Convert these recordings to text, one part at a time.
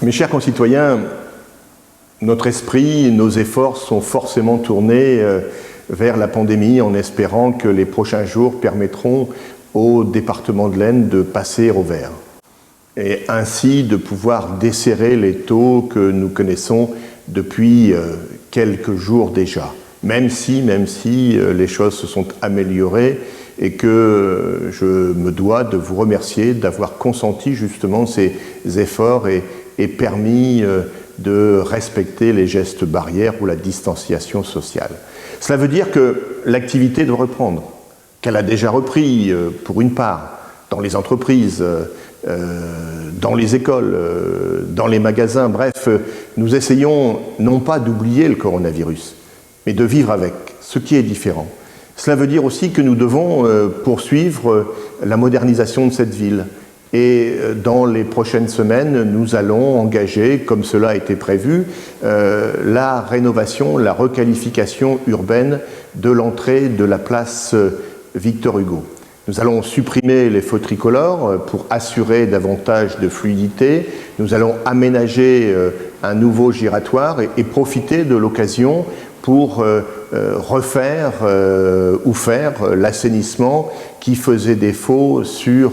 Mes chers concitoyens, notre esprit, nos efforts sont forcément tournés vers la pandémie en espérant que les prochains jours permettront au département de l'Aisne de passer au vert et ainsi de pouvoir desserrer les taux que nous connaissons depuis quelques jours déjà, même si les choses se sont améliorées et que je me dois de vous remercier d'avoir consenti justement ces efforts et permis de respecter les gestes barrières ou la distanciation sociale. Cela veut dire que l'activité doit reprendre, qu'elle a déjà repris pour une part dans les entreprises, dans les écoles, dans les magasins, bref, nous essayons non pas d'oublier le coronavirus, mais de vivre avec, ce qui est différent. Cela veut dire aussi que nous devons poursuivre la modernisation de cette ville. Et dans les prochaines semaines, nous allons engager, comme cela a été prévu, la rénovation, la requalification urbaine de l'entrée de la place Victor Hugo. Nous allons supprimer les feux tricolores pour assurer davantage de fluidité. Nous allons aménager un nouveau giratoire et profiter de l'occasion pour refaire ou faire l'assainissement qui faisait défaut sur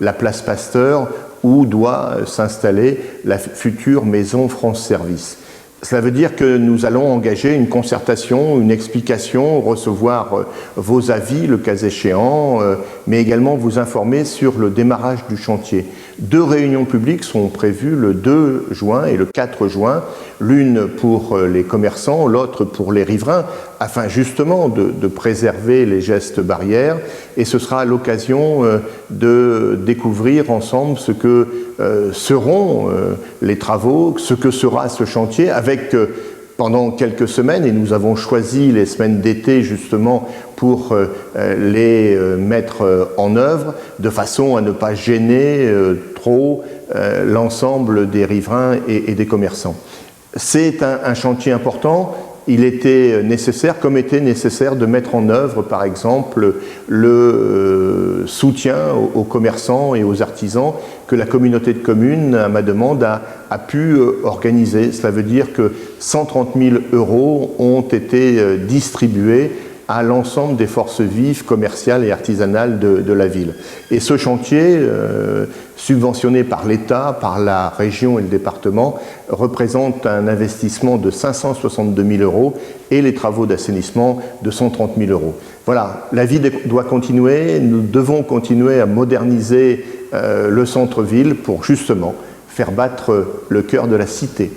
la place Pasteur où doit s'installer la future maison France Service. Cela veut dire que nous allons engager une concertation, une explication, recevoir vos avis le cas échéant, mais également vous informer sur le démarrage du chantier. 2 réunions publiques sont prévues le 2 juin et le 4 juin, l'une pour les commerçants, l'autre pour les riverains, afin justement de préserver les gestes barrières. Et ce sera l'occasion de découvrir ensemble ce que seront les travaux, ce que sera ce chantier, avec pendant quelques semaines, et nous avons choisi les semaines d'été justement pour les mettre en œuvre, de façon à ne pas gêner trop l'ensemble des riverains et des commerçants. C'est un chantier important. Il était nécessaire, comme était nécessaire de mettre en œuvre, par exemple, le soutien aux commerçants et aux artisans que la communauté de communes, à ma demande, a pu organiser. Cela veut dire que 130 000 € ont été distribués à l'ensemble des forces vives commerciales et artisanales de la ville. Et ce chantier, subventionné par l'État, par la région et le département, représente un investissement de 562 000 € et les travaux d'assainissement de 130 000 €. Voilà, la vie doit continuer, nous devons continuer à moderniser le centre-ville pour justement faire battre le cœur de la cité.